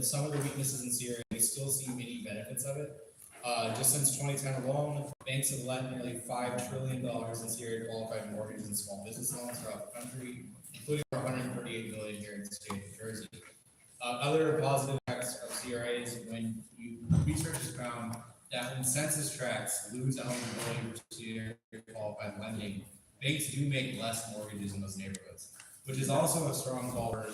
some of the weaknesses in CRA, we still see many benefits of it. Just since 2010 alone, banks have lent nearly $5 trillion in CRA qualified mortgages and small business loans throughout the country, including 138 million here in the state of New Jersey. Other positive effects of CRAs, when research has found that when census tracts lose eligibility for CRA qualified lending, banks do make less mortgages in those neighborhoods, which is also a strong call for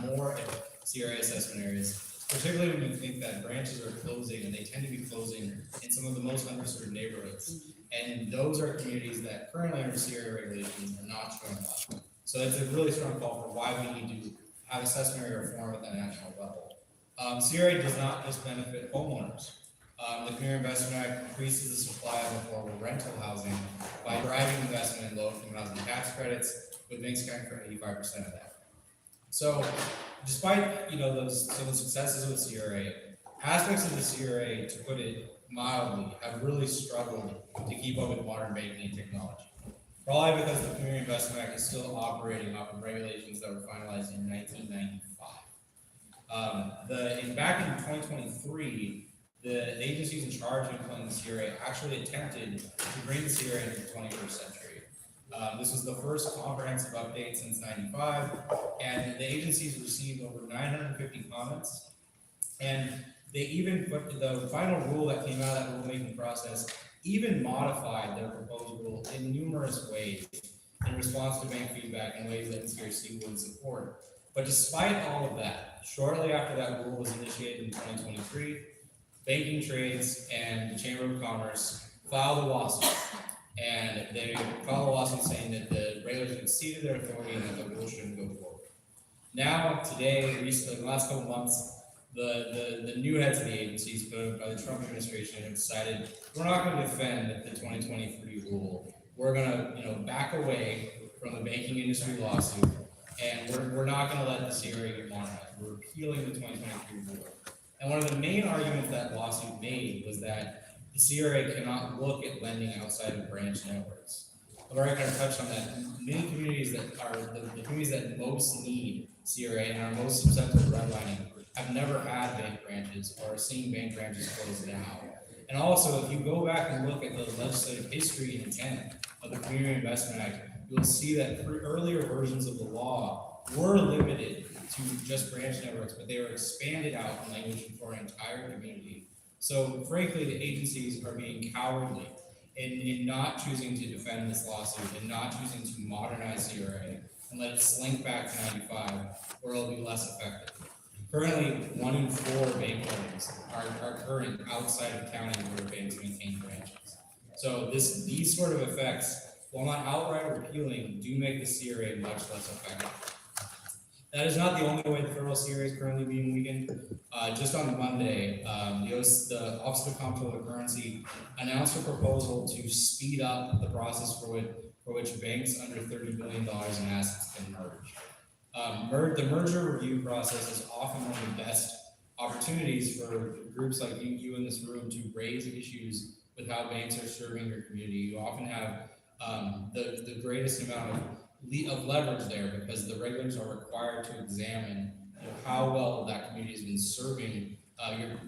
more CRA assessment areas, particularly when you think that branches are closing, and they tend to be closing in some of the most underserved neighborhoods. And those are communities that currently under CRA regulations are not showing up. So it's a really strong call for why we need to have assessment area reform at the national level. CRA does not just benefit homeowners. The Community Investment Act increases the supply of affordable rental housing by driving investment in low-income housing tax credits, with banks accounting for 85% of that. So, despite some of the successes with CRA, aspects of the CRA, to put it mildly, have really struggled to keep up with modern banking and technology. Probably because the Community Investment Act is still operating off of regulations that were finalized in 1995. Back in 2023, the agencies in charge of implementing the CRA actually attempted to bring the CRA into the 21st century. This was the first comprehensive update since '95, and the agencies received over 950 comments. And they even put the final rule that came out of that rulemaking process, even modified their proposed rule in numerous ways in response to bank feedback in ways that NCRC would support. But despite all of that, shortly after that rule was initiated in 2023, Banking Trades and the Chamber of Commerce filed a lawsuit. And they filed a lawsuit saying that the regulators exceeded their authority and that the rule shouldn't go forward. Now, today, recently, in the last couple months, the new heads of the agencies put up by the Trump administration have decided we're not going to defend the 2023 rule. We're going to back away from the banking industry lawsuit, and we're not going to let the CRA get modernized. We're repealing the 2023 rule. And one of the main arguments that lawsuit made was that the CRA cannot look at lending outside of branch networks. I've already kind of touched on that. Many communities that are the communities that most need CRA and are most susceptible to redlining have never had bank branches or are seeing bank branches close now. And also, if you go back and look at the legislative history and intent of the Community Investment Act, you'll see that earlier versions of the law were limited to just branch networks, but they were expanded out in language for an entire community. So frankly, the agencies are being cowardly in not choosing to defend this lawsuit and not choosing to modernize CRA and let it slink back to '95, where it'll be less effective. Currently, 1 in 4 bank loans are occurring outside of counties where banks maintain branches. So these sort of effects, while not outright repealing, do make the CRA much less effective. That is not the only way the federal CRA is currently being weakened. Just on Monday, the Office of the Comptroller of the Currency announced a proposal to speed up the process for which banks under $30 billion in assets can merge. The merger review process is often one of the best opportunities for groups like you in this room to raise issues with how banks are serving your community. You often have the greatest amount of leverage there because the regulators are required to examine how well that community has been serving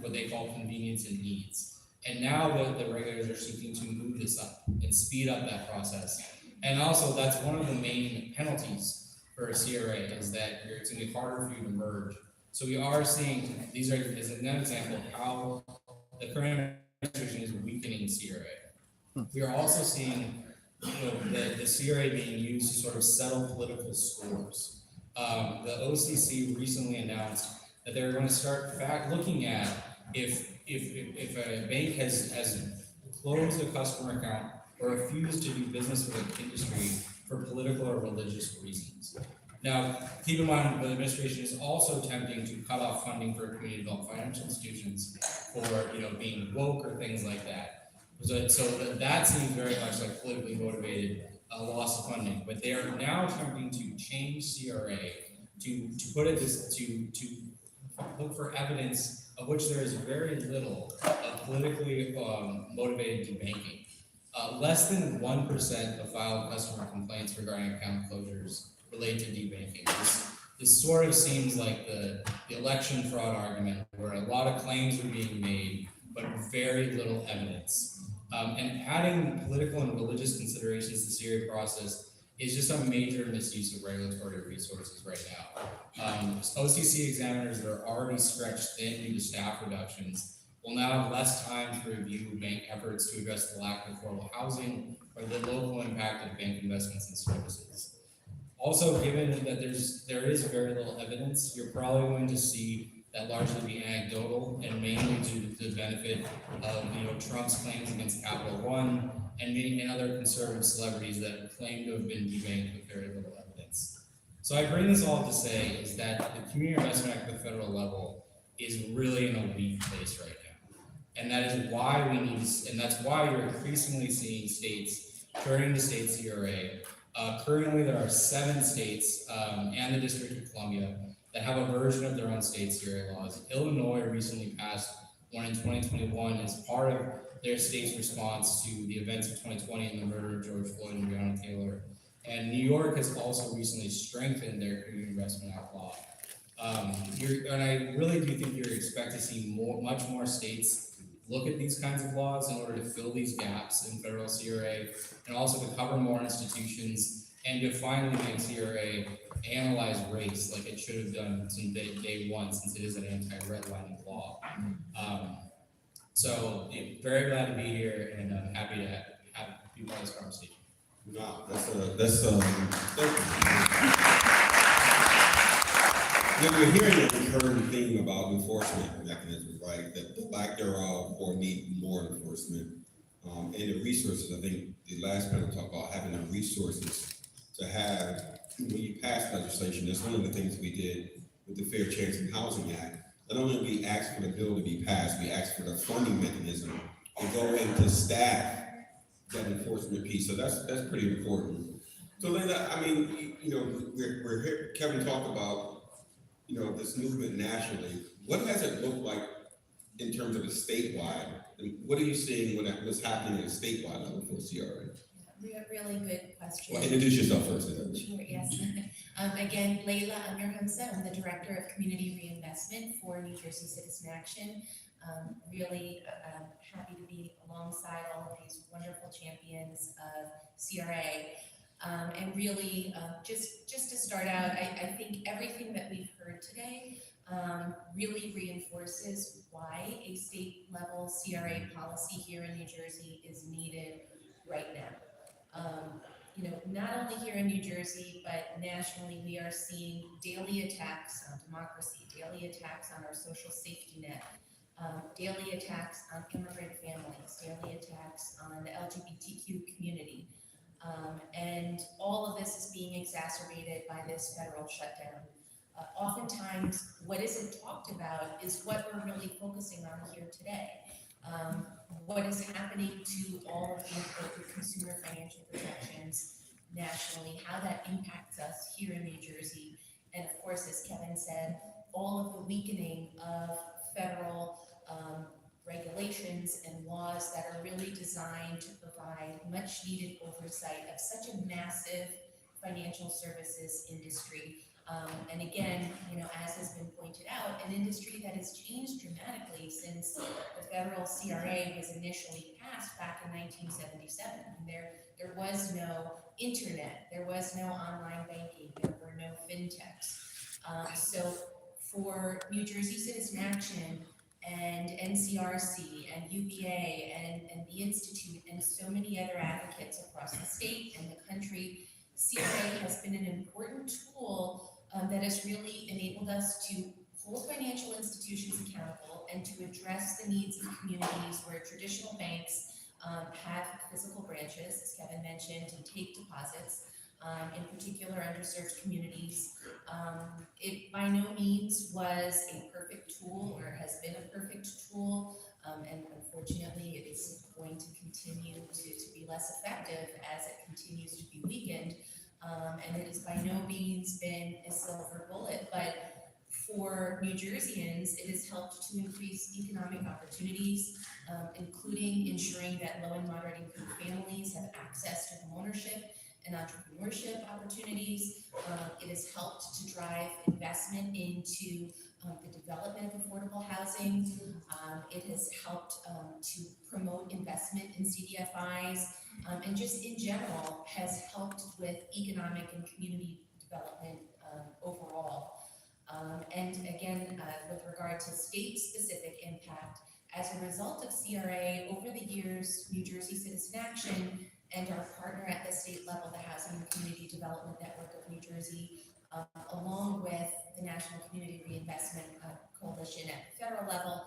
what they call convenience and needs. And now the regulators are seeking to move this up and speed up that process. And also, that's one of the main penalties for a CRA is that it's going to be harder for you to merge. So we are seeing, these are as an example of how the current administration is weakening CRA. We are also seeing the CRA being used to sort of settle political scores. The OCC recently announced that they're going to start looking at if a bank has closed a customer account or refused to do business with an industry for political or religious reasons. Now, keep in mind, the administration is also attempting to cut off funding for community development financial institutions for being woke or things like that. So that seems very much like politically motivated loss of funding. But they are now attempting to change CRA to put it to look for evidence of which there is very little of politically motivated debanking. Less than 1% of filed customer complaints regarding account closures relate to debanking. this sort of seems like the election fraud argument where a lot of claims are being made, but very little evidence. And adding political and religious considerations to the CRA process is just a major misuse of regulatory resources right now. OCC examiners that are already stretched thin due to staff reductions will now have less time to review bank efforts to address the lack of affordable housing or the local impact of bank investments and services. Also, given that there is very little evidence, you're probably going to see that largely be anecdotal and mainly due to the benefit of Trump's claims against Capital One and other conservative celebrities that claim to have been debanked with very little evidence. So I bring this all to say is that the Community Investment Act at the federal level is really in a weak place right now. And that is why and that's why you're increasingly seeing states turning to state CRA. Currently, there are 7 states and the District of Columbia that have a version of their own state CRA laws. Illinois recently passed one in 2021 as part of their state's response to the events of 2020 and the murder of George Floyd and Breonna Taylor. And New York has also recently strengthened their Community Investment Act law. And I really do think you're expect to see much more states look at these kinds of laws in order to fill these gaps in federal CRA and also to cover more institutions and to finally make CRA analyze race like it should have done since day one, since it is an anti-redlining law. So very glad to be here and I'm happy to have you part of this conversation. No, we're hearing a recurring theme about enforcement mechanisms, right? That the lack thereof or need more enforcement. And the resources, I think the last panel talked about having the resources to have, when you pass legislation, that's one of the things we did with the Fair Chance in Housing Act. Not only did we ask for the bill to be passed, we asked for the funding mechanism to go into staff that enforcement piece. So that's pretty important. So Linda, I mean, we're here, Kevin talked about, this movement nationally. What has it looked like in terms of the statewide? And what are you seeing what's happening at a statewide level for CRA? Really good question. Well, introduce yourself first. Sure, yes. Again, Layla Amir Hamza, I'm the Director of Community Reinvestment for New Jersey Citizen Action. Really happy to be alongside all of these wonderful champions of CRA. And really, just to start out, I think everything that we've heard today really reinforces why a state level CRA policy here in New Jersey is needed right now. Not only here in New Jersey, but nationally, we are seeing daily attacks on democracy, daily attacks on our social safety net, daily attacks on immigrant families, daily attacks on the LGBTQ community. And all of this is being exacerbated by this federal shutdown. Oftentimes, what isn't talked about is what we're really focusing on here today. What is happening to all of the consumer financial protections nationally, how that impacts us here in New Jersey, and of course, as Kevin said, all of the weakening of federal regulations and laws that are really designed to provide much needed oversight of such a massive financial services industry. And again, as has been pointed out, an industry that has changed dramatically since the federal CRA was initially passed back in 1977. And there was no internet, there was no online banking, there were no fintechs. So for New Jersey Citizen Action and NCRC and UBA and the Institute and so many other advocates across the state and the country, CRA has been an important tool that has really enabled us to hold financial institutions accountable and to address the needs of communities where traditional banks have physical branches, as Kevin mentioned, and take deposits, in particular underserved communities. It by no means was a perfect tool or has been a perfect tool, and unfortunately it is going to continue to be less effective as it continues to be weakened. And it has by no means been a silver bullet, but for New Jerseyans, it has helped to increase economic opportunities, including ensuring that low and moderate income families have access to homeownership and entrepreneurship opportunities. It has helped to drive investment into the development of affordable housing. It has helped to promote investment in CDFIs, and just in general has helped with economic and community development overall. And again, with regard to state-specific impact, as a result of CRA, over the years, New Jersey Citizen Action and our partner at the state level, the Housing and Community Development Network of New Jersey, along with the National Community Reinvestment Coalition at the federal level,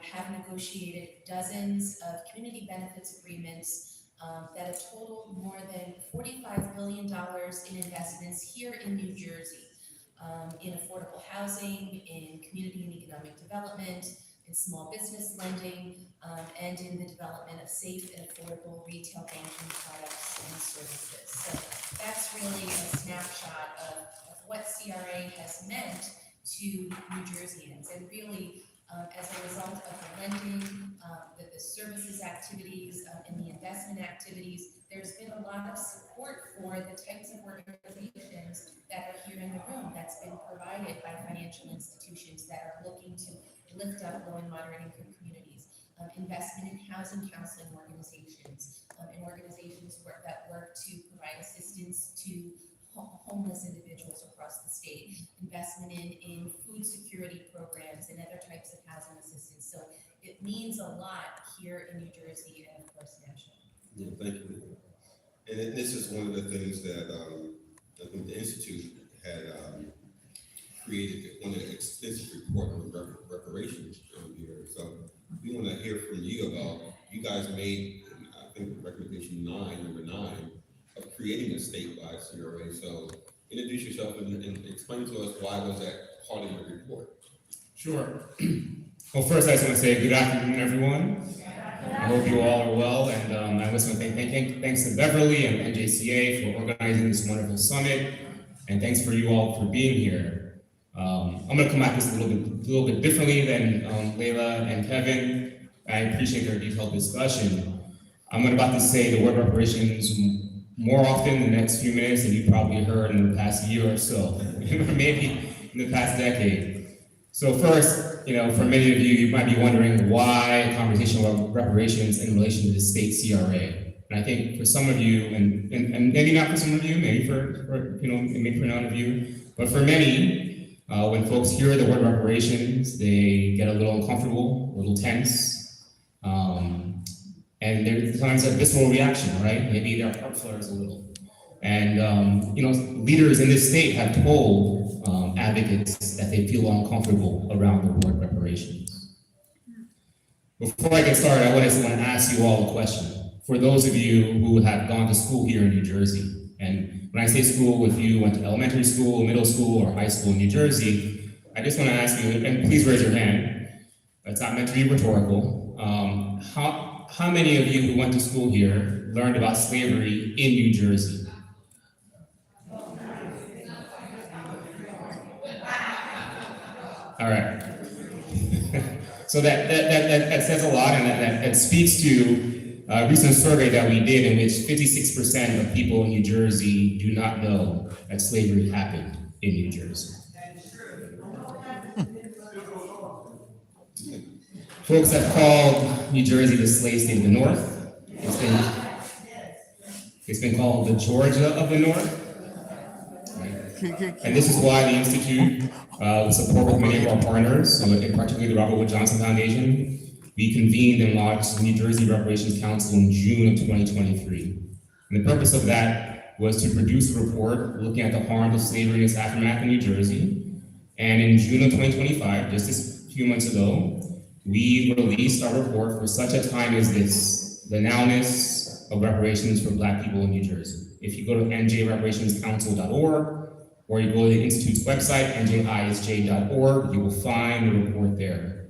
have negotiated dozens of community benefits agreements that have totaled more than $45 billion in investments here in New Jersey, in affordable housing, in community and economic development, in small business lending, and in the development of safe and affordable retail banking products and services. So that's really a snapshot of what CRA has meant to New Jerseyans, and really as a result of the lending, the services activities, and the investment activities, there's been a lot of support for the types of organizations that are here in the room that's been provided by financial institutions that are looking to lift up low and moderate income communities, investment in housing counseling organizations, and organizations that work to provide assistance to homeless individuals across the state, investment in food security programs and other types of housing assistance. So it means a lot here in New Jersey and of course nationally. Yeah, thank you. And then this is one of the things that I think the Institute had created one of the extensive report on reparations here. So we want to hear from you about, you guys made, I think, recommendation number 9, of creating a statewide CRA. So introduce yourself and explain to us why was that part of your report. Sure. Well, first I just want to say good afternoon, everyone. I hope you all are well, and I just want to thanks to Beverly and NJCA for organizing this wonderful summit, and thanks for you all for being here. I'm going to come at this a little bit differently than Layla and Kevin. I appreciate their detailed discussion. I'm about to say the word reparations more often in the next few minutes than you probably heard in the past year or so, maybe in the past decade. So first, for many of you, you might be wondering why a conversation about reparations in relation to the state CRA. And I think for some of you, and maybe not for some of you, maybe maybe for none of you, but for many, when folks hear the word reparations, they get a little uncomfortable, a little tense. And there's times a visceral reaction, right? Maybe their heart flutters a little. And, leaders in this state have told advocates that they feel uncomfortable around the word reparations. Before I get started, I just want to ask you all a question. For those of you who have gone to school here in New Jersey, and when I say school, if you went to elementary school, middle school, or high school in New Jersey, I just want to ask you, and please raise your hand, it's not meant to be rhetorical, how many of you who went to school here learned about slavery in New Jersey? All right. So that says a lot, and that speaks to a recent survey that we did in which 56% of people in New Jersey do not know that slavery happened in New Jersey. Folks have called New Jersey the slave state of the North. It's been called the Georgia of the North. Right? And this is why the Institute, with support with many of our partners, in particular the Robert Wood Johnson Foundation, we convened and launched the New Jersey Reparations Council in June of 2023. And the purpose of that was to produce a report looking at the harms of slavery and its aftermath in New Jersey. And in June of 2025, just a few months ago, we released our report for such a time as this, the nowness of reparations for Black people in New Jersey. If you go to njreparationscouncil.org, or you go to the Institute's website, njisj.org, you will find the report there.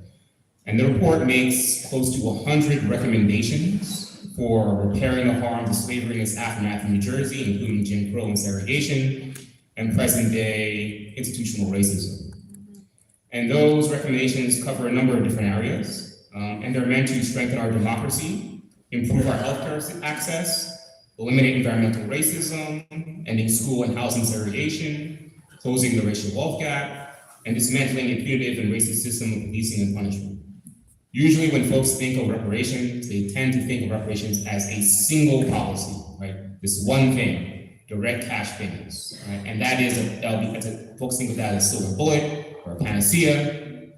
And the report makes close to 100 recommendations for repairing the harms of slavery and its aftermath in New Jersey, including Jim Crow and segregation, and present-day institutional racism. And those recommendations cover a number of different areas, and they're meant to strengthen our democracy, improve our healthcare access, eliminate environmental racism, ending school and housing segregation, closing the racial wealth gap, and dismantling a punitive and racist system of policing and punishment. Usually when folks think of reparations, they tend to think of reparations as a single policy, right? This one thing, direct cash payments, right? And that is, folks think of that as a silver bullet or a panacea,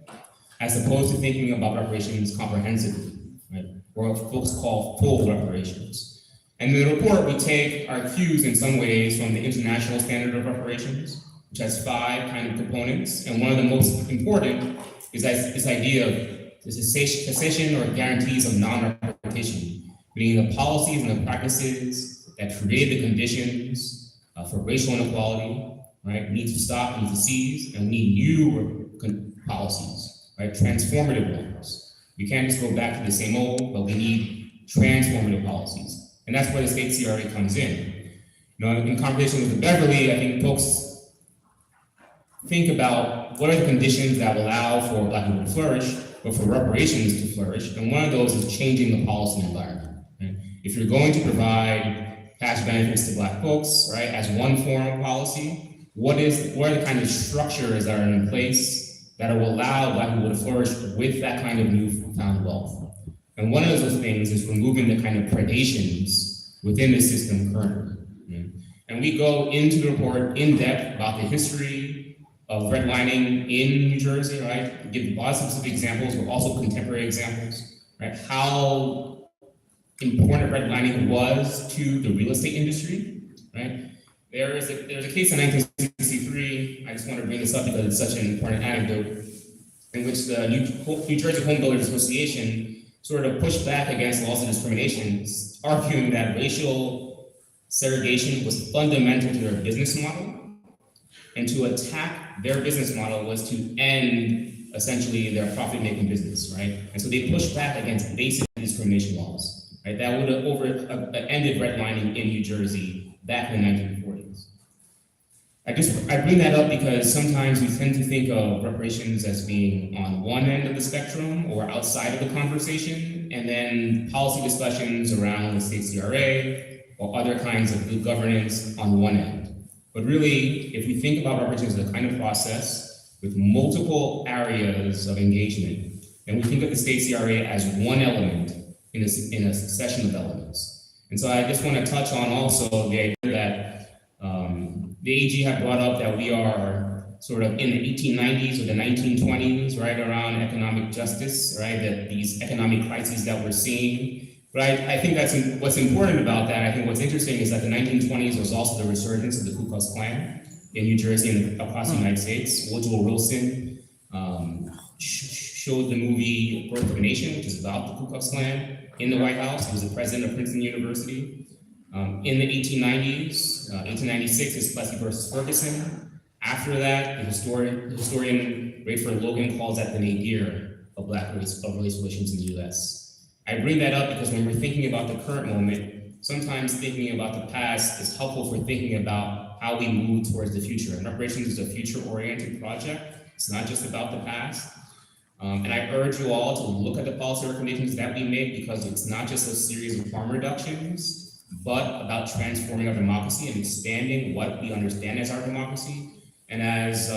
as opposed to thinking about reparations comprehensively, right? Or what folks call full reparations. And in the report, we take our cues in some ways from the International Standard of Reparations, which has 5 kind of components. And one of the most important is this idea of the cessation or guarantees of non-repetition, meaning the policies and the practices that create the conditions for racial inequality, right, need to stop, need to cease, and we need new policies, right, transformative ones. We can't just go back to the same old, but we need transformative policies. And that's where the state CRA comes in. You know, in conversation with Beverly, I think folks think about what are the conditions that will allow for Black people to flourish, but for reparations to flourish, and one of those is changing the policy environment. Right? If you're going to provide cash benefits to Black folks, right, as one form of policy, what are the kind of structures that are in place that will allow Black people to flourish with that kind of newfound wealth? And one of those things is removing the kind of predations within the system currently. Right? And we go into the report in depth about the history of redlining in New Jersey, right? We give a lot of specific examples, but also contemporary examples, right? How important redlining was to the real estate industry, right? There's a case in 1963, I just want to bring this up because it's such an important anecdote, in which the New Jersey Home Builders Association sort of pushed back against laws of discrimination, arguing that racial segregation was fundamental to their business model, and to attack their business model was to end essentially their profit-making business, right? And so they pushed back against basic discrimination laws, right? That would have ended redlining in New Jersey back in the 1940s. I bring that up because sometimes we tend to think of reparations as being on one end of the spectrum or outside of the conversation, and then policy discussions around the state CRA or other kinds of good governance on one end. But really, if we think about reparations as a kind of process with multiple areas of engagement, and we think of the state CRA as one element in a succession of elements. And so I just want to touch on also the idea that the AG had brought up that we are sort of in the 1890s or the 1920s, right, around economic justice, right, that these economic crises that we're seeing. But I think that's what's important about that. I think what's interesting is that the 1920s was also the resurgence of the Ku Klux Klan in New Jersey and across the United States. Woodrow Wilson showed the movie Birth of a Nation, which is about the Ku Klux Klan, in the White House. He was the president of Princeton University. In the 1890s, 1896 is Plessy versus Ferguson. After that, the historian Rayford Logan calls that the nadir of race relations in the US. I bring that up because when we're thinking about the current moment, sometimes thinking about the past is helpful for thinking about how we move towards the future. And reparations is a future-oriented project. It's not just about the past. And I urge you all to look at the policy recommendations that we make, because it's not just a series of harm reductions, but about transforming our democracy and expanding what we understand as our democracy. And as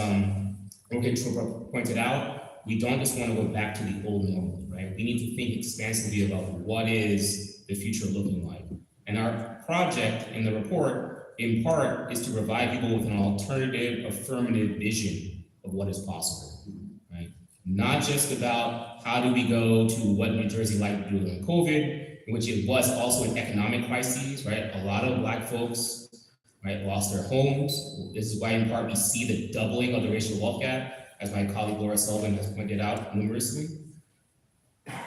Rohit pointed out, we don't just want to go back to the old normal, right? We need to think expansively about what is the future looking like. And our project in the report, in part, is to provide people with an alternative, affirmative vision of what is possible, right? Not just about how do we go to what New Jersey liked during COVID, in which it was also an economic crisis, right? A lot of Black folks, right, lost their homes. This is why, in part, we see the doubling of the racial wealth gap, as my colleague Laura Sullivan has pointed out numerously.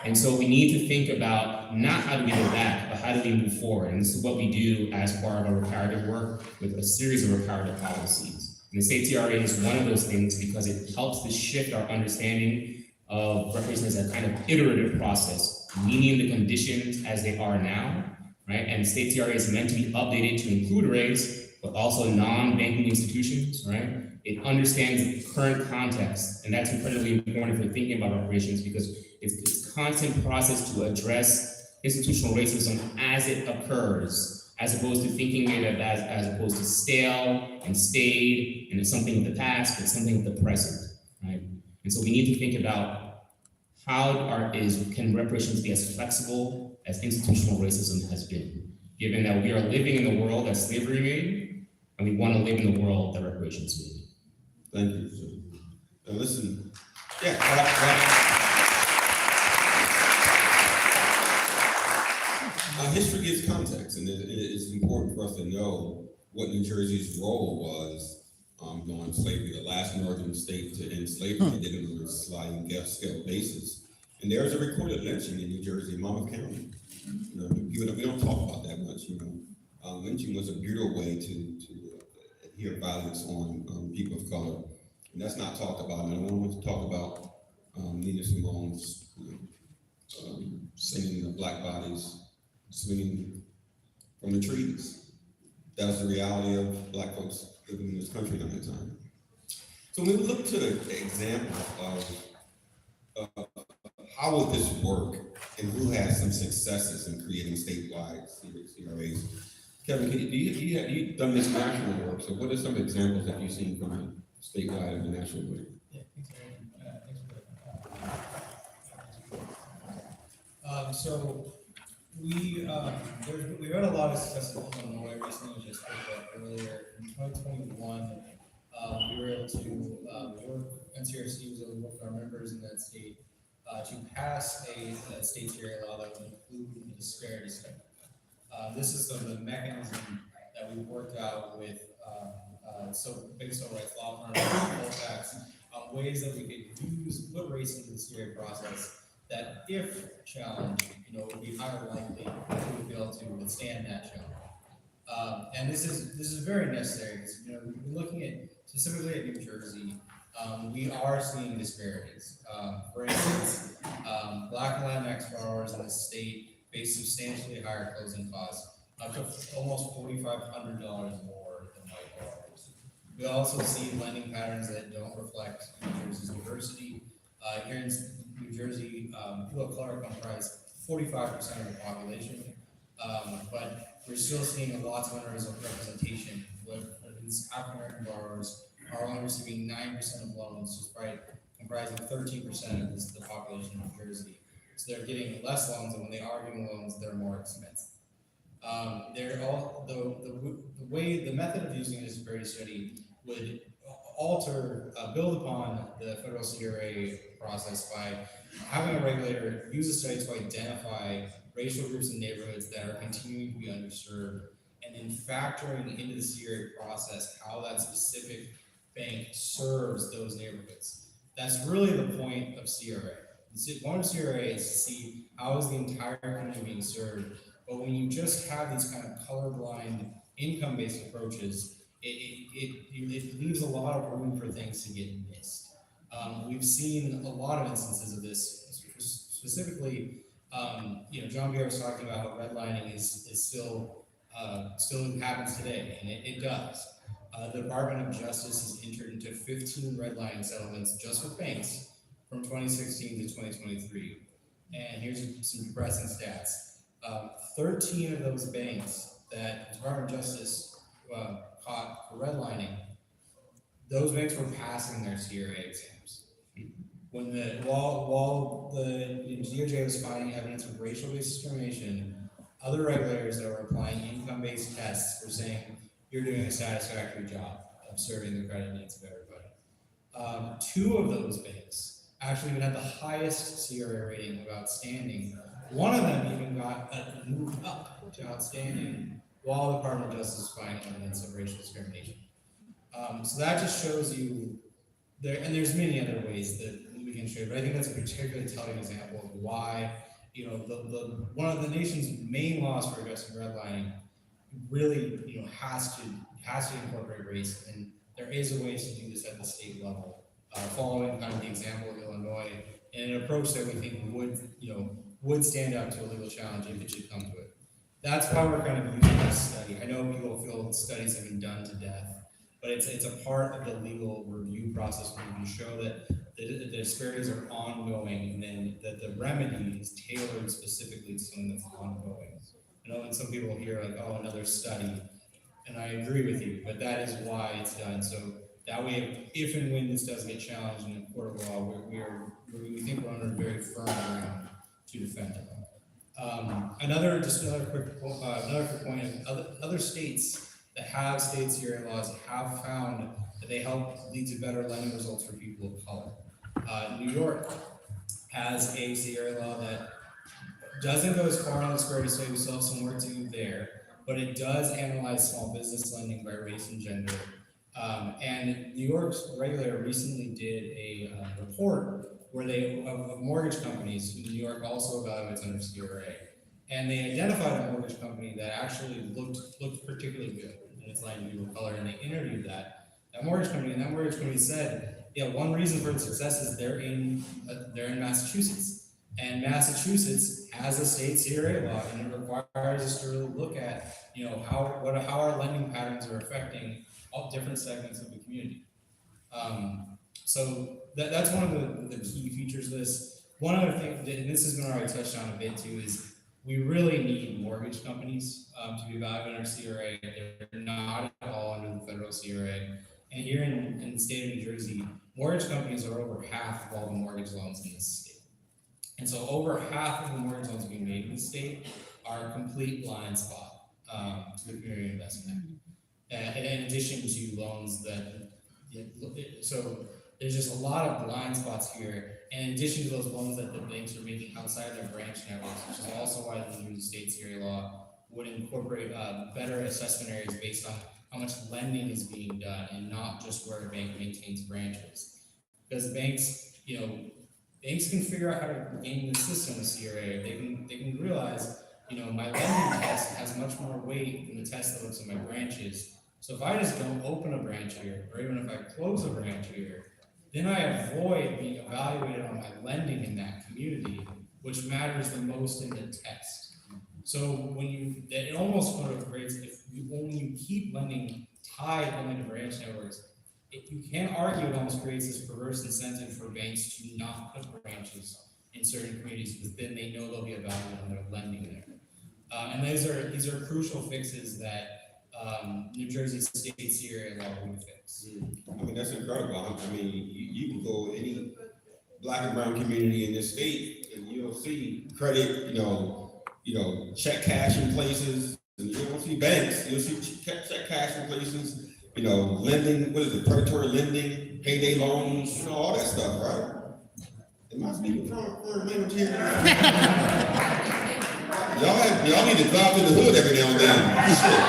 And so we need to think about not how do we go back, but how do we move forward? And this is what we do as part of our reparative work with a series of reparative policies. And the state CRA is one of those things because it helps to shift our understanding of reparations as a kind of iterative process, meaning the conditions as they are now, right? And state CRA is meant to be updated to include race, but also non-banking institutions, right? It understands the current context, and that's incredibly important for thinking about reparations, because it's a constant process to address institutional racism as it occurs as opposed to thinking it as opposed to stale and staid, and it's something of the past, but something of the present, right? And so we need to think about can reparations be as flexible as institutional racism has been, given that we are living in the world that slavery made, and we want to live in the world that reparations made. Thank you, sir. Now listen, yeah, history gives context, and it's important for us to know what New Jersey's role was during slavery, the last northern state to end slavery. They did it on a sliding scale basis. And there's a recorded lynching in New Jersey, Monmouth County. You know, we don't talk about that much, you know. Lynching was a brutal way to adhere violence on people of color. And that's not talked about. And I want to talk about Nina Simone's, singing the black bodies, swinging from the trees. That was the reality of black folks living in this country at that time. So when we look to the example of how will this work and who has some successes in creating statewide CRAs, Kevin, you've done this national work, so what are some examples that you've seen from statewide and the national work? Yeah, thanks, Aaron. So we had a lot of success in Illinois recently, which I spoke about earlier. In 2021, we were able to work, NCRC was able to work with our members in that state to pass a state CRA law that would include a disparity study. This is sort of the mechanism that we worked out with big civil rights law firms, Colfax, ways that we could put race into the CRA process that, if challenged, would be higher likely to be able to withstand that challenge. And this is very necessary because we're looking at specifically at New Jersey. We are seeing disparities. For instance, Black and Latinx borrowers in the state face substantially higher closing costs, up to almost $4,500 more than white borrowers. We also see lending patterns that don't reflect New Jersey's diversity. Here in New Jersey, people of color comprise 45% of the population, but we're still seeing lots of underrepresentation, with these African American borrowers are only receiving 9% of loans, despite comprising 13% of the population of New Jersey. So they're getting less loans, and when they are getting loans, they're more expensive. The method of using a disparity study would build upon the federal CRA process by having a regulator use a study to identify racial groups and neighborhoods that are continuing to be underserved, and then factoring into the CRA process how that specific bank serves those neighborhoods. That's really the point of CRA. The point of CRA is to see how is the entire community being served, but when you just have these kind of colorblind, income-based approaches, it leaves a lot of room for things to get missed. We've seen a lot of instances of this, specifically, John Beer was talking about how redlining is still happens today, and it does. The Department of Justice has entered into 15 redlining settlements just with banks from 2016 to 2023. And here's some depressing stats. 13 of those banks that the Department of Justice caught for redlining, those banks were passing their CRA exams. While the DOJ was finding evidence of racial-based discrimination, other regulators that were applying income-based tests were saying, you're doing a satisfactory job of serving the credit needs of everybody. Two of those banks actually even had the highest CRA rating of outstanding. One of them even got moved up to outstanding while the Department of Justice was finding evidence of racial discrimination. So that just shows you and there's many other ways that we can show, but I think that's a particularly telling example of why, one of the nation's main laws for addressing redlining really, has to incorporate race, and there is a way to do this at the state level, following kind of the example of Illinois, and an approach that we think would stand up to a legal challenge if it should come to it. That's why we're kind of using this study. I know people feel studies have been done to death, but it's a part of the legal review process where you can show that the disparities are ongoing, and then that the remedy is tailored specifically to something that's ongoing. I know when some people hear like, oh, another study, and I agree with you, but that is why it's done. So that way, if and when this does get challenged in a court of law, we think we're under very firm ground to defend it. Another quick point, other states that have state CRA laws have found that they help lead to better lending results for people of color. New York has a CRA law that doesn't go as far on the square to say we still have some work to do there, but it does analyze small business lending by race and gender. And New York's regulator recently did a report where they of mortgage companies who New York also evaluates under CRA, and they identified a mortgage company that actually looked particularly good in its lending to people of color, and they interviewed that mortgage company, and that mortgage company said, yeah, one reason for its success is they're in Massachusetts, and Massachusetts has a state CRA law, and it requires us to really look at how our lending patterns are affecting all different segments of the community. So that's one of the key features of this. One other thing, and this has been already touched on a bit too, is we really need mortgage companies to be evaluated under CRA. They're not at all under the federal CRA. And here in the state of New Jersey, mortgage companies are over half of all the mortgage loans in this state. And so over half of the mortgage loans being made in the state are a complete blind spot to the Community Investment Act. And in addition to loans so there's just a lot of blind spots here. And in addition to those loans that the banks are making outside their branch networks, which is also why the New Jersey State CRA law would incorporate better assessment areas based on how much lending is being done and not just where a bank maintains branches. Because banks can figure out how to game the system with CRA. They can realize, my lending test has much more weight than the test that looks at my branches. So if I just don't open a branch here, or even if I close a branch here, then I avoid being evaluated on my lending in that community, which matters the most in the test. So it almost sort of creates, if you keep lending tied only to branch networks, you can't argue it almost creates this perverse incentive for banks to not put branches in certain communities because then they know they'll be evaluated on their lending there. And these are crucial fixes that New Jersey State CRA law would fix. I mean, that's incredible. I mean, you can go any black and brown community in this state and you'll see credit, check cashing places, and you don't see banks, you'll see check cashing places, lending, predatory lending, payday loans, all that stuff, right? Am I speaking from language here? Y'all need to drive to the hood every now and then. Shit.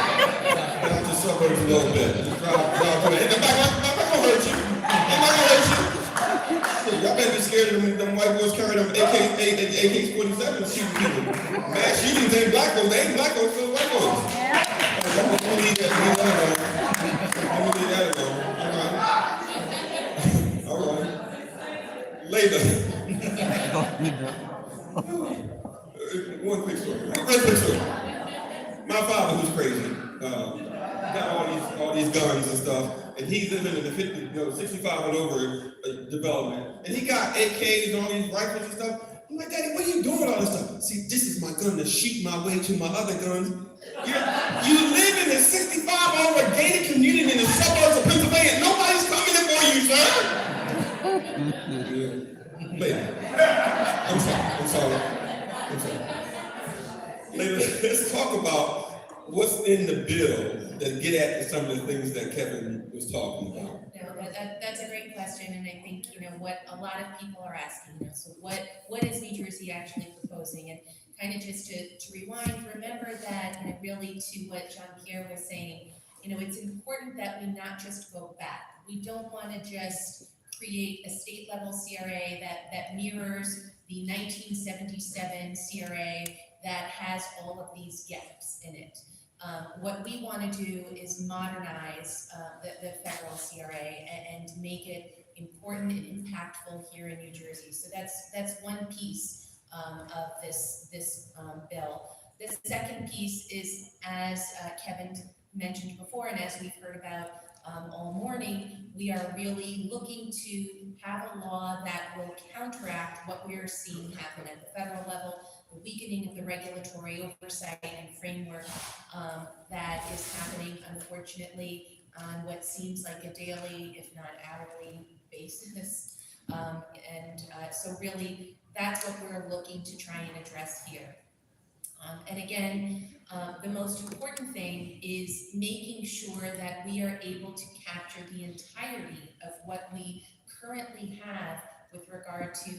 Get out the suburbs a little bit. Just drive to the hood. I'm not gonna hurt you. I'm not gonna hurt you. Y'all better be scared of them white boys carrying them AK-47 shooting people. Mass shootings ain't black folks. They ain't black folks, so white folks. I'm gonna leave that alone. I'm gonna leave that alone. All right. Later. One quick story. My father, who's crazy, got all these guns and stuff, and he's living in the 65 and over development, and he got AKs and all these rifles and stuff. I'm like, Daddy, what are you doing with all this stuff? See, this is my gun to shoot my way to my other guns. You live in a 65 over gated community in the suburbs of Pennsylvania. Nobody's coming in for you, sir. Later. I'm sorry. Later, let's talk about what's in the bill that get at some of the things that Kevin was talking about. No, that's a great question, and I think what a lot of people are asking. So what is New Jersey actually proposing? And kind of just to rewind, remember that really to what Jean-Pierre was saying, it's important that we not just go back. We don't want to just create a state level CRA that mirrors the 1977 CRA that has all of these gaps in it. What we want to do is modernize the federal CRA and make it important and impactful here in New Jersey. So that's one piece of this bill. The second piece is, as Kevin mentioned before, and as we've heard about all morning, we are really looking to have a law that will counteract what we're seeing happen at the federal level, the weakening of the regulatory oversight and framework that is happening, unfortunately, on what seems like a daily, if not hourly basis. So really, that's what we're looking to try and address here. And again, the most important thing is making sure that we are able to capture the entirety of what we currently have with regard to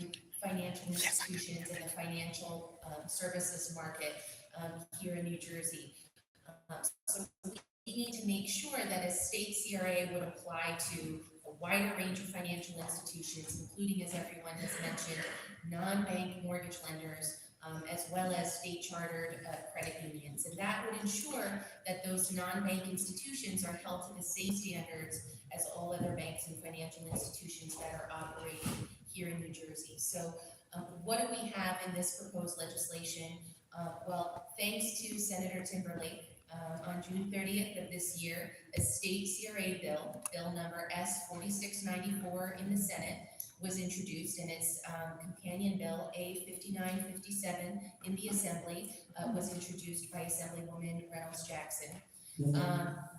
financial institutions and the financial services market here in New Jersey. So we need to make sure that a state CRA would apply to a wider range of financial institutions, including, as everyone has mentioned, non-bank mortgage lenders, as well as state chartered credit unions. And that would ensure that those non-bank institutions are held to the same standards as all other banks and financial institutions that are operating here in New Jersey. So what do we have in this proposed legislation? Well, thanks to Senator Timberlake, on June 30th of this year, a state CRA bill, bill number S4694 in the Senate, was introduced, and its companion bill, A5957 in the Assembly, was introduced by Assemblywoman Reynolds Jackson.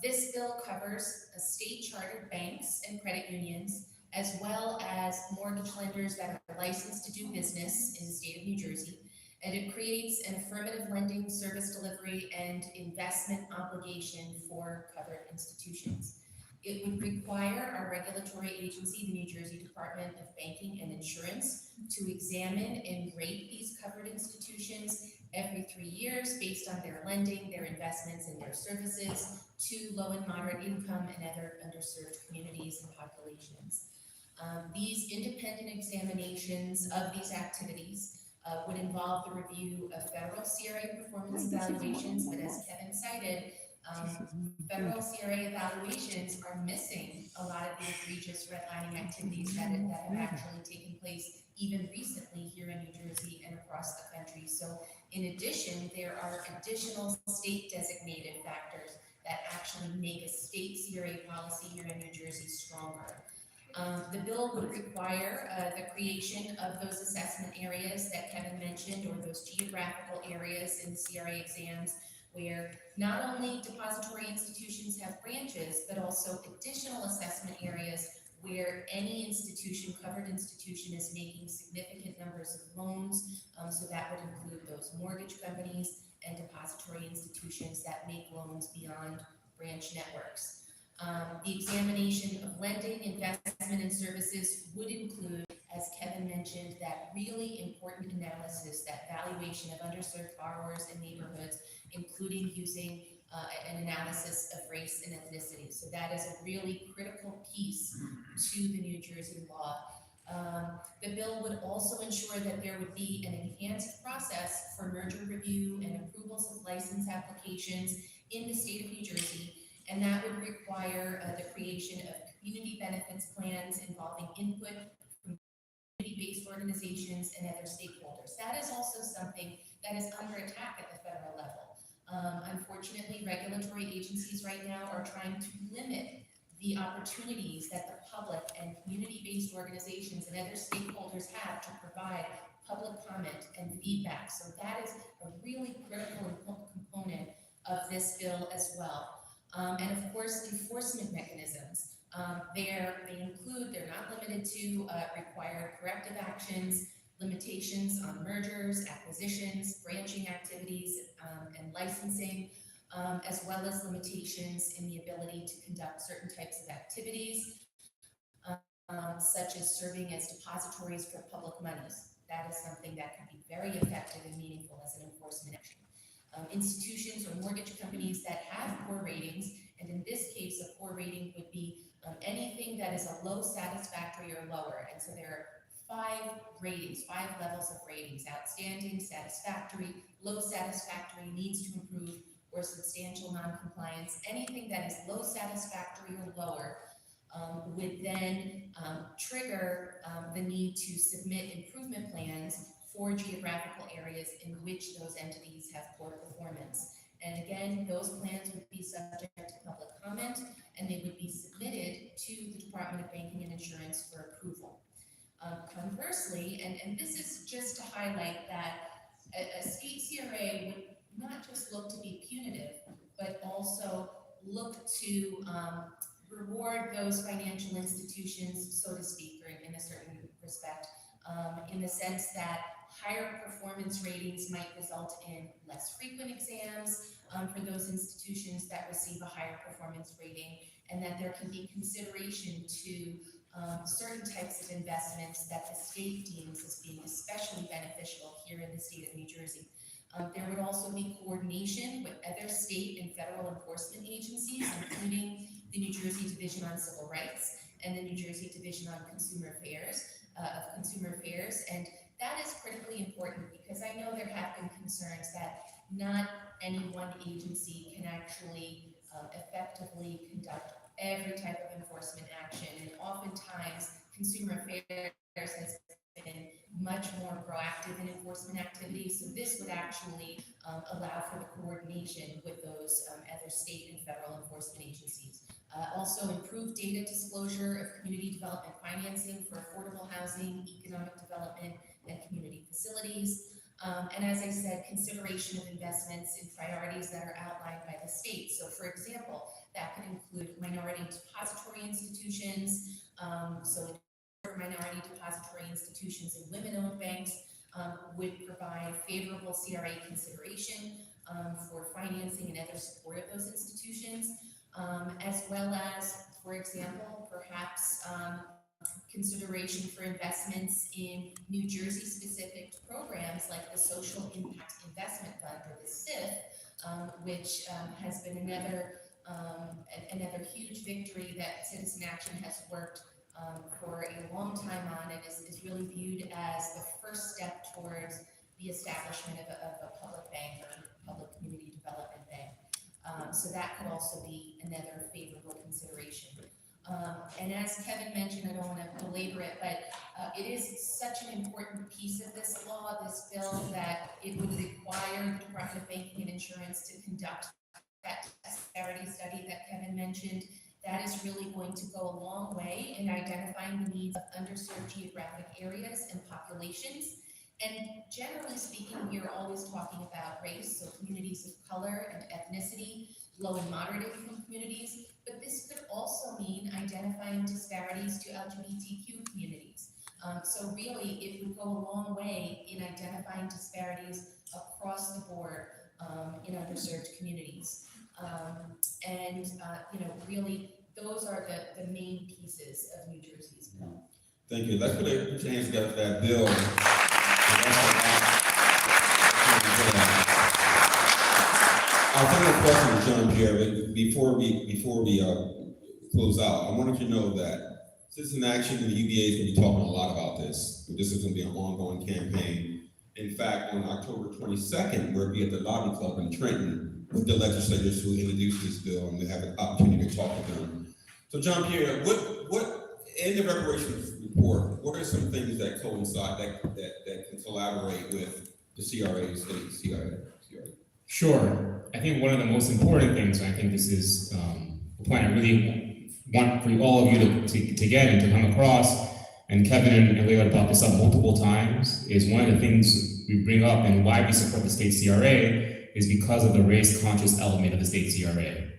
This bill covers state chartered banks and credit unions, as well as mortgage lenders that are licensed to do business in the state of New Jersey. And it creates an affirmative lending, service delivery, and investment obligation for covered institutions. It would require our regulatory agency, the New Jersey Department of Banking and Insurance, to examine and rate these covered institutions every 3 years based on their lending, their investments, and their services to low and moderate income and other underserved communities and populations. These independent examinations of these activities would involve the review of federal CRA performance evaluations, but as Kevin cited, federal CRA evaluations are missing a lot of the egregious redlining activities that have actually taken place even recently here in New Jersey and across the country. So in addition, there are additional state designated factors that actually make a state CRA policy here in New Jersey stronger. The bill would require the creation of those assessment areas that Kevin mentioned, or those geographical areas in CRA exams where not only depository institutions have branches, but also additional assessment areas where any institution, covered institution, is making significant numbers of loans. So that would include those mortgage companies and depository institutions that make loans beyond branch networks. The examination of lending, investment, and services would include, as Kevin mentioned, that really important analysis, that valuation of underserved borrowers and neighborhoods, including using an analysis of race and ethnicity. So that is a really critical piece to the New Jersey law. The bill would also ensure that there would be an enhanced process for merger review and approvals of license applications in the state of New Jersey. And that would require the creation of community benefits plans involving input from community-based organizations and other stakeholders. That is also something that is under attack at the federal level. Unfortunately, regulatory agencies right now are trying to limit the opportunities that the public and community-based organizations and other stakeholders have to provide public comment and feedback. So that is a really critical component of this bill as well. And of course, enforcement mechanisms. They're not limited to required corrective actions, limitations on mergers, acquisitions, branching activities, and licensing, as well as limitations in the ability to conduct certain types of activities, such as serving as depositories for public monies. That is something that can be very effective and meaningful as an enforcement action. Institutions or mortgage companies that have poor ratings, and in this case, a poor rating would be anything that is a low satisfactory or lower. And so there are 5 levels of ratings: outstanding, satisfactory, low satisfactory, needs to improve, or substantial non-compliance. Anything that is low satisfactory or lower would then trigger the need to submit improvement plans for geographical areas in which those entities have poor performance. And again, those plans would be subject to public comment, and they would be submitted to the Department of Banking and Insurance for approval. Conversely, and this is just to highlight that a state CRA would not just look to be punitive, but also look to reward those financial institutions, so to speak, or in a certain respect, in the sense that higher performance ratings might result in less frequent exams for those institutions that receive a higher performance rating, and that there can be consideration to certain types of investments that the state deems as being especially beneficial here in the state of New Jersey. There would also be coordination with other state and federal enforcement agencies, including the New Jersey Division on Civil Rights and the New Jersey Division on Consumer Affairs, and that is critically important because I know there have been concerns that not any one agency can actually effectively conduct every type of enforcement action, and oftentimes Consumer Affairs has been much more proactive in enforcement activities, so this would actually allow for the coordination with those other state and federal enforcement agencies. Also, improved data disclosure of community development financing for affordable housing, economic development, and community facilities. And as I said, consideration of investments in priorities that are outlined by the state. So for example, that could include minority depository institutions, so minority depository institutions and women-owned banks would provide favorable CRA consideration for financing and other support of those institutions, as well as, for example, perhaps consideration for investments in New Jersey-specific programs like the Social Impact Investment Fund, or the SIF, which has been another huge victory that Citizen Action has worked for a long time on, and is really viewed as the first step towards the establishment of a public bank or public community development bank. So that could also be another favorable consideration. And as Kevin mentioned, I don't want to belabor it, but it is such an important piece of this law, this bill, that it would require the Department of Banking and Insurance to conduct that disparity study that Kevin mentioned. That is really going to go a long way in identifying the needs of underserved geographic areas and populations. And generally speaking, we are always talking about race, so communities of color and ethnicity, low and moderate income communities, but this could also mean identifying disparities to LGBTQ communities. So really, it would go a long way in identifying disparities across the board in underserved communities. Really, those are the main pieces of New Jersey's bill. Thank you. Let's put our hands together for that bill. Our final question, Jean-Pierre, before we close out, I wanted to know that Citizen Action and the UBA is going to be talking a lot about this. This is going to be an ongoing campaign. In fact, on October 22nd, we'll be at the Lobby Club in Trenton with the legislators who introduced this bill, and we have an opportunity to talk to them. So, Jean-Pierre, what in the reparations report, what are some things that coincide that can collaborate with the CRA, state CRA? Sure. I think one of the most important things, and I think this is the point I really want for all of you to get and to come across, and Kevin and Leila brought this up multiple times, is one of the things we bring up and why we support the state CRA is because of the race-conscious element of the state CRA,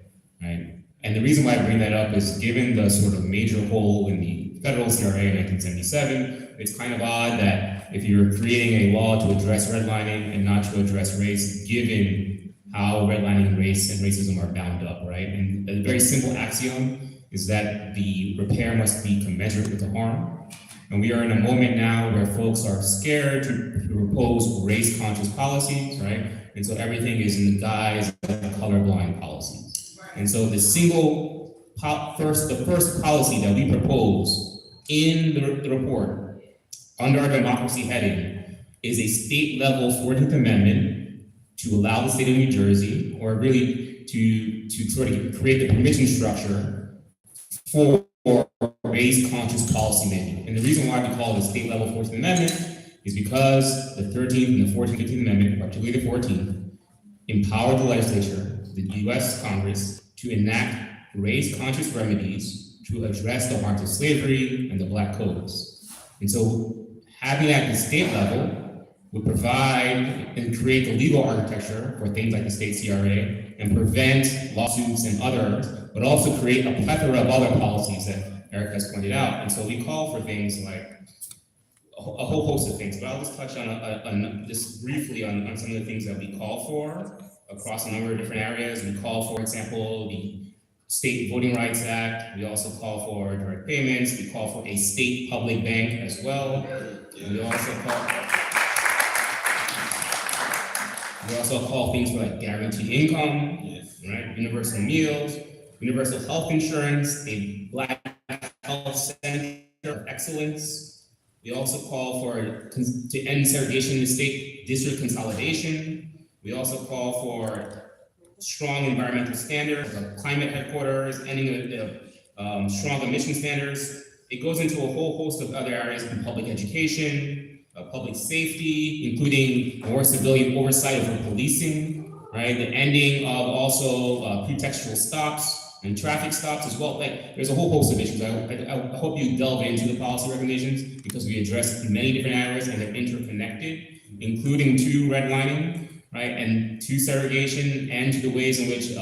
right? And the reason why I bring that up is given the sort of major hole in the federal CRA in 1977, it's kind of odd that if you're creating a law to address redlining and not to address race, given how redlining, race, and racism are bound up, right? And a very simple axiom is that the repair must be commensurate with the harm. And we are in a moment now where folks are scared to propose race-conscious policies, right? And so everything is in the guise of colorblind policies. And so the first policy that we propose in the report under our democracy heading is a state-level 14th Amendment to allow the state of New Jersey, or really to sort of create the permission structure for race-conscious policy making. And the reason why we call it a state-level 14th Amendment is because the 13th and the 14th, 15th Amendment, particularly the 14th, empower the legislature, the US Congress, to enact race-conscious remedies to address the harms of slavery and the Black codes. And so having that at the state level would provide and create the legal architecture for things like the state CRA and prevent lawsuits and others, but also create a plethora of other policies that Eric has pointed out. And so we call for things like a whole host of things, but I'll just touch on just briefly on some of the things that we call for across a number of different areas. We call, for example, the State Voting Rights Act. We also call for direct payments. We call for a state public bank as well. We also call things for like guaranteed income, right? Universal meals, universal health insurance, a Black health center of excellence. We also call for to end segregation in state district consolidation. We also call for strong environmental standards, like climate headquarters, ending the strong emission standards. It goes into a whole host of other areas in public education, public safety, including more civilian oversight over policing, right? The ending of also pretextual stops and traffic stops as well. Like, there's a whole host of issues. I hope you delve into the policy recommendations because we address many different areas and they're interconnected, including to redlining, right, and to segregation and to the ways in which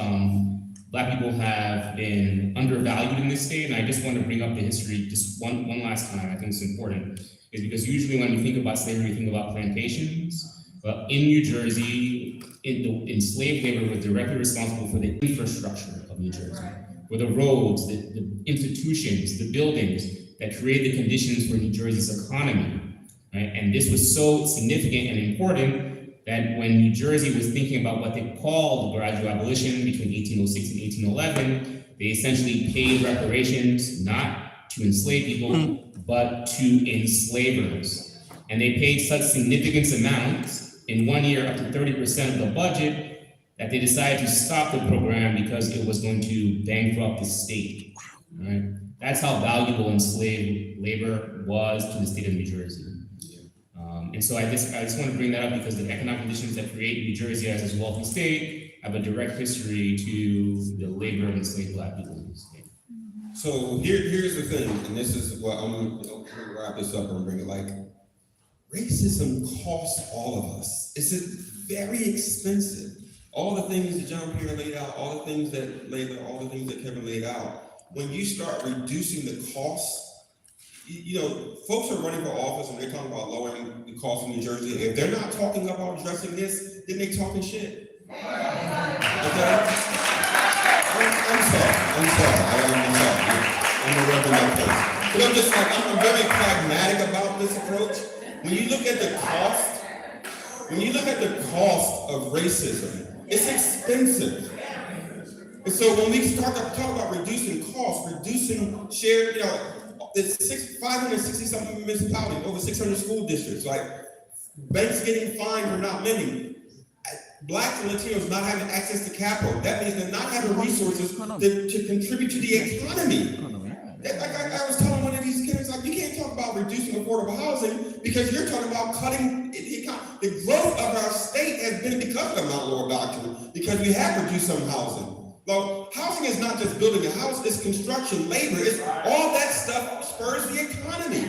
Black people have been undervalued in this state. And I just want to bring up the history just one last time. I think it's important, is because usually when we think about slavery, we think about plantations. But in New Jersey, enslaved labor was directly responsible for the infrastructure of New Jersey, for the roads, the institutions, the buildings that create the conditions for New Jersey's economy, right? And this was so significant and important that when New Jersey was thinking about what they called gradual abolition between 1806 and 1811, they essentially paid reparations not to enslaved people, but to enslavers. And they paid such significant amounts in 1 year, up to 30% of the budget, that they decided to stop the program because it was going to bankrupt the state, right? That's how valuable enslaved labor was to the state of New Jersey. And so I just want to bring that up because the economic conditions that create New Jersey as a wealthy state have a direct history to the labor of enslaved Black people in the state. So here's the thing, and this is what I'm gonna wrap this up and bring it like, racism costs all of us. It's very expensive. All the things that John Pierre laid out, all the things that Kevin laid out, when you start reducing the costs, folks are running for office and they're talking about lowering the cost of New Jersey. If they're not talking about addressing this, then they talking shit. Okay? I'm sorry. I'm a reverend place. But I'm just like, I'm very pragmatic about this approach. When you look at the cost of racism, it's expensive. And so when we talk about reducing costs, reducing shared, it's 560 something municipalities, over 600 school districts, like banks getting fined for not lending. Blacks and Latinos not having access to capital. That means they're not having resources to contribute to the economy. Like I was telling one of these kids, like, you can't talk about reducing affordable housing because you're talking about cutting the growth of our state has been because of the Mount Laurel Doctrine, because we have reduced some housing. Well, housing is not just building a house, it's construction, labor, it's all that stuff spurs the economy.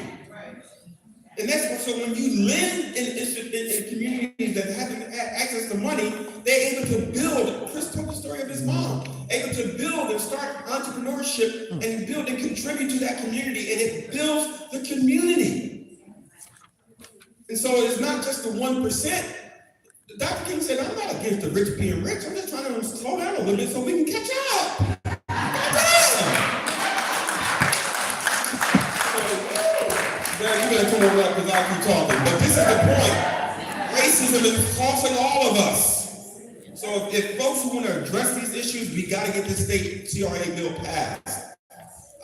And that's so when you live in communities that haven't had access to money, they're able to build. Chris told the story of his mom, able to build and start entrepreneurship and build and contribute to that community, and it builds the community. And so it's not just the 1%. Dr. King said, I'm not against the rich being rich. I'm just trying to slow down a little bit so we can catch up. You better come over up because I'll keep talking. But this is the point. Racism is costing all of us. So if folks who want to address these issues, we got to get the state CRA bill passed.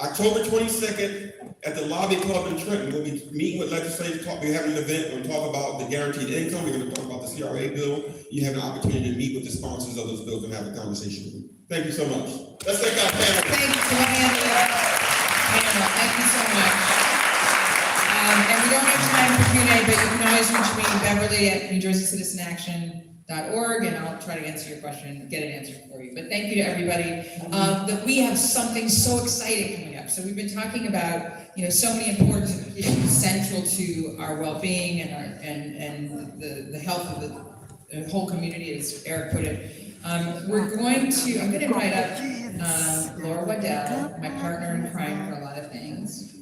October 22nd at the Lobby Club in Trenton, we'll be meeting with legislators, we're having an event, we're going to talk about the guaranteed income, we're going to talk about the CRA bill. You have an opportunity to meet with the sponsors of those bills and have a conversation with them. Thank you so much. Let's take our panel. Thank you so much. And we don't have time for Q&A, but you can always reach me, Beverly, at New Jersey Citizen Action, .org, and I'll try to answer your question, get an answer for you. But thank you to everybody. That we have something so exciting coming up. So we've been talking about, so many important issues central to our well-being and our and the health of the whole community, as Eric put it. I'm going to invite up Laura Waddell, my partner in crime for a lot of things.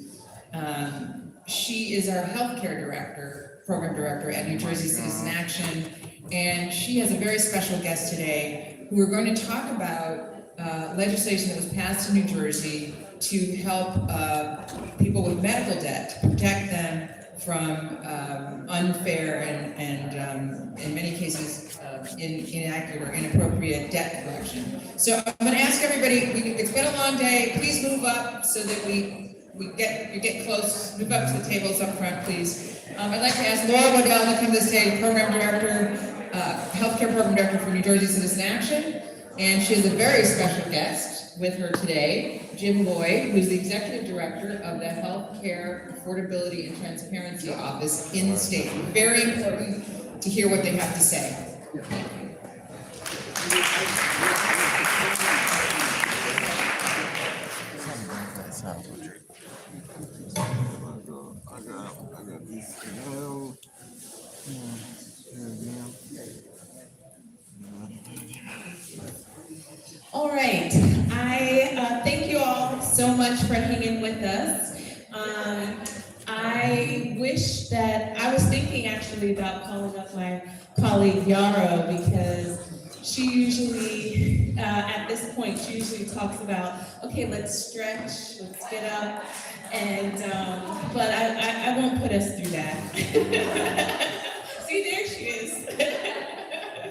She is our healthcare director, program director at New Jersey Citizen Action, and she has a very special guest today who we're going to talk about legislation that was passed in New Jersey to help people with medical debt, to protect them from unfair and in many cases inaccurate or inappropriate debt collection. So I'm going to ask everybody, it's been a long day, please move up so that you get close, move up to the tables up front, please. I'd like to ask Laura Waddell to come to the stage, Program Director, Healthcare Program Director for New Jersey Citizen Action. And she has a very special guest with her today, Jim Lloyd, who's the Executive Director of the Healthcare Affordability and Transparency Office in the state. Very important to hear what they have to say. All right, I thank you all so much for hanging with us. I wish that, I was thinking actually about calling up my colleague Yara, because she usually, at this point, she usually talks about, okay, let's stretch, let's get up, and, but I won't put us through that. See, there she is.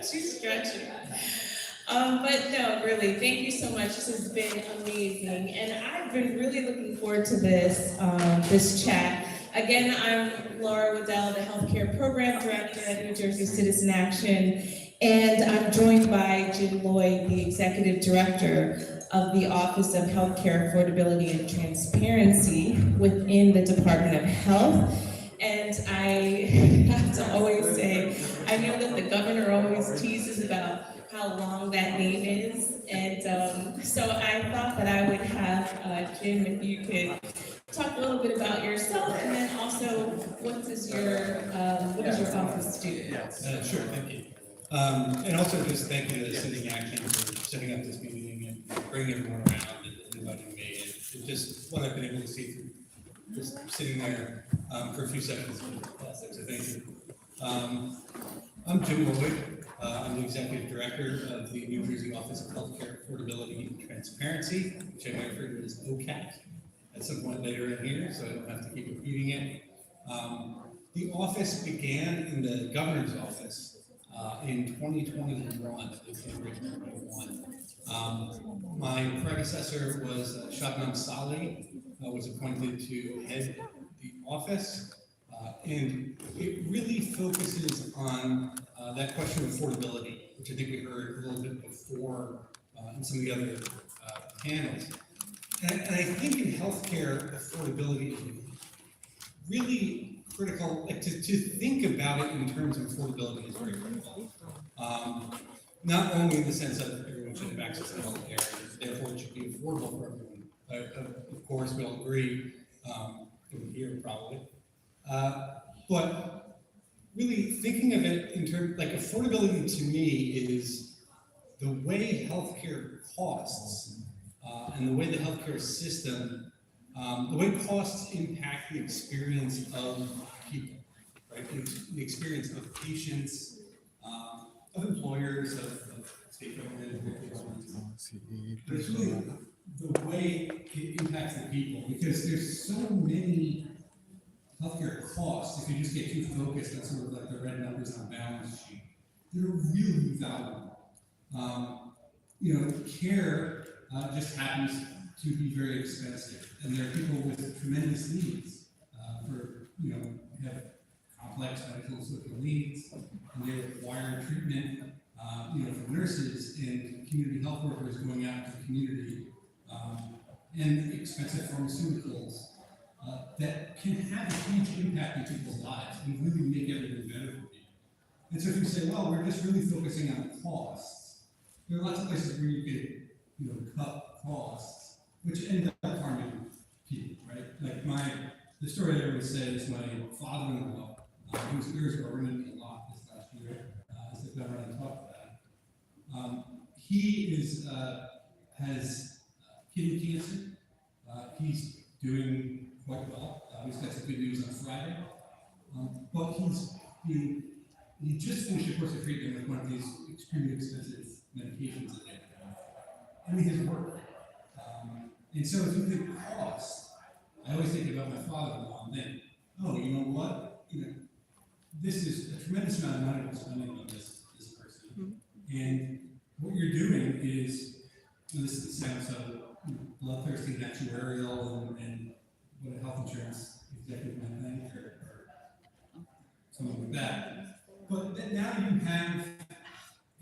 She's stretching. But no, really, thank you so much. This has been amazing, and I've been really looking forward to this chat. Again, I'm Laura Waddell, the Healthcare Program Director at New Jersey Citizen Action, and I'm joined by Jim Lloyd, the Executive Director of the Office of Healthcare Affordability and Transparency within the Department of Health. And I have to always say, I know that the governor always teases about how long that name is, and so I thought that I would have Jim, if you could talk a little bit about yourself, and then also what does your office do? Sure, thank you. And also just thank you to the Citizen Action for setting up this meeting and bringing everyone around and inviting me. And just what I've been able to see through just sitting there for a few seconds is fantastic, so thank you. I'm Jim Lloyd. I'm the Executive Director of the New Jersey Office of Healthcare Affordability and Transparency, which I might refer to as OCAT at some point later in here, so I don't have to keep repeating it. The office began in the governor's office in 2021, January 2021. My predecessor was Shabnam Saleh, was appointed to head the office, and it really focuses on that question of affordability, which I think we heard a little bit before in some of the other panels. And I think in healthcare, affordability is really critical. Like to think about it in terms of affordability is very critical. Not only in the sense that everyone should have access to healthcare, and therefore it should be affordable for everyone. Of course, we all agree, here probably. But really thinking of it in terms, like affordability to me is the way healthcare costs and the way the healthcare system, the way costs impact the experience of people, right? The experience of patients, of employers, of state government, but it's really the way it impacts the people, because there's so many healthcare costs, if you just get too focused on sort of like the red numbers on the balance sheet, they're really valuable. Care just happens to be very expensive, and there are people with tremendous needs have complex medical and social needs, and they require treatment, for nurses and community health workers going out to the community, and expensive pharmaceuticals. That can have a huge impact in people's lives and really make everything better for people. And so if you say, well, we're just really focusing on costs, there are lots of places where you could, cut costs, which end up harming people, right? Like the story I always say is my father-in-law, whose ears were ringing a lot this last year, as the governor talked about. He has kidney cancer. He's doing quite well. He's got some good news on Friday. But he just finished a course of treatment with one of these extremely expensive medications that they have. And he has worked. And so if you think cost, I always think about my father-in-law and think, oh, you know what? This is a tremendous amount of money we're spending on this person. And what you're doing is, this sounds so bloodthirsty and actuarial and what a health insurance executive might think or something like that. But then now you have an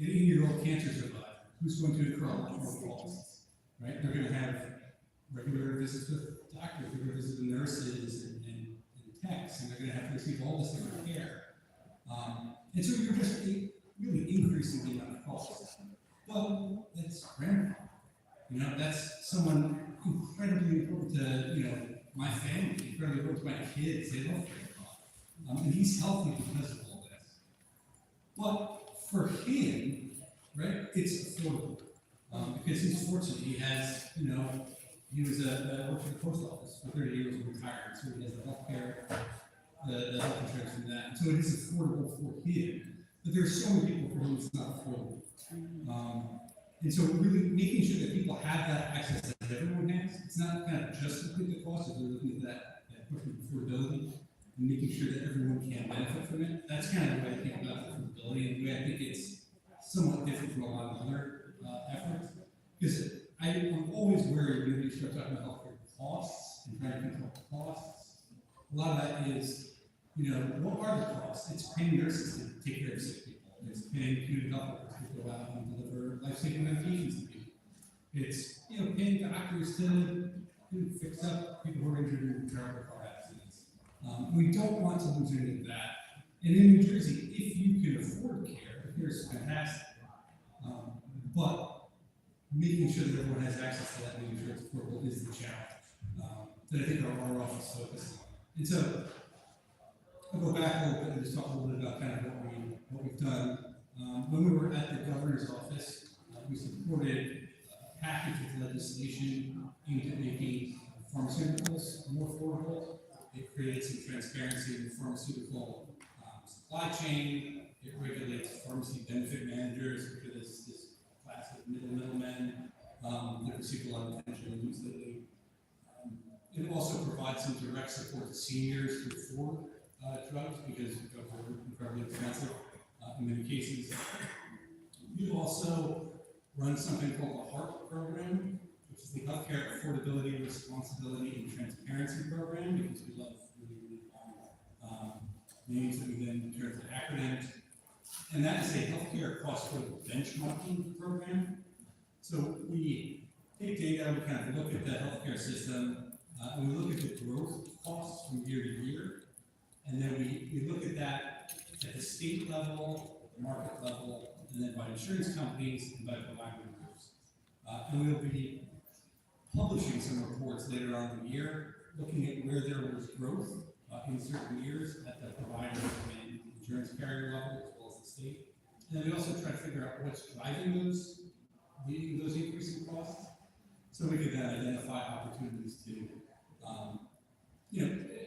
80-year-old cancer survivor who's going to incur a lot more costs, right? They're going to have regular visits with doctors, regular visits with nurses and techs, and they're going to have to receive all this different care. And so you're just really increasing the amount of costs. Well, that's grandpa. That's someone incredibly important to, my family, incredibly important to my kids. They love grandpa. And he's healthy because of all this. But for him, right, it's affordable. Because he's fortunate. He has, he was worked at the post office for 30 years and retired. So he has the health care, the health insurance from that. And so it is affordable for him. But there's so many people for whom it's not affordable. And so really making sure that people have that access that everyone has. It's not kind of just looking at the cost, it's really looking at that question of affordability and making sure that everyone can benefit from it. That's kind of the way I think about affordability, and the way I think it's somewhat different from a lot of other efforts. Because I'm always worried when you start talking about healthcare costs and trying to control costs. A lot of that is, what are the costs? It's paying nurses to take care of sick people. It's paying community health workers to go out and deliver life-saving medications to people. It's, paying doctors to fix up people who are injured in terrible car accidents. We don't want to lose any of that. And in New Jersey, if you can afford care, here's fantastic. But making sure that everyone has access to that, making sure it's affordable is the challenge that I think our office focuses on. And so I'll go back a little bit and just talk a little bit about kind of what we've done. When we were at the governor's office, we supported a package of legislation aimed at making pharmaceuticals more affordable. It created some transparency in the pharmaceutical supply chain. It regulates pharmacy benefit managers, which are this class of middlemen that receive a lot of attention in the news lately. It also provides some direct support to seniors to afford drugs because drugs are incredibly expensive in many cases. We also run something called the HARP program, which is the Healthcare Affordability, Responsibility, and Transparency Program, because we love really long names that we then turn to acronyms. And that is a healthcare cost benchmarking program. So we take data, we kind of look at the healthcare system, and we look at the growth costs from year to year. And then we look at that at the state level, the market level, and then by insurance companies and by provider groups. And we'll be publishing some reports later on in the year, looking at where there was growth in certain years at the provider and insurance carrier level, as well as the state. And then we also try to figure out what's driving those increasing costs, so we can then identify opportunities to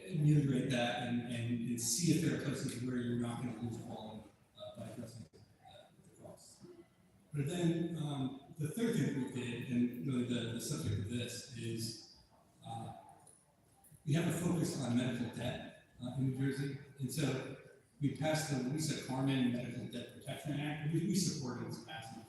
ameliorate that and see if there are places where you're not going to lose quality by addressing the costs. But then the third thing we did, and really the subject of this, is we have a focus on medical debt in New Jersey. And so we passed the Lisa Carmen Medical Debt Protection Act. We supported its passage.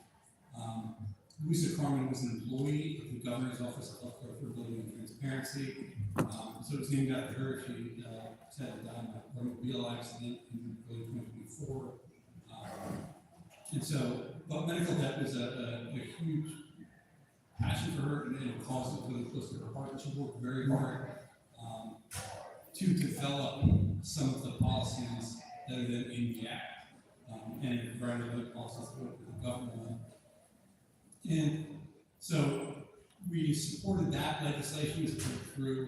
Lisa Carmen was an employee of the Governor's Office of Healthcare Affordability and Transparency. So it was named after her. She sadly died in an automobile accident in early 2024. And so, but medical debt was a huge passion for her, and a cause that was really close to her heart. And she worked very hard to develop some of the policies that are then in the act. and a variety of other policies that the government on. And so we supported that legislation as it went through,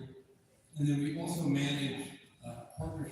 and then we also managed partnerships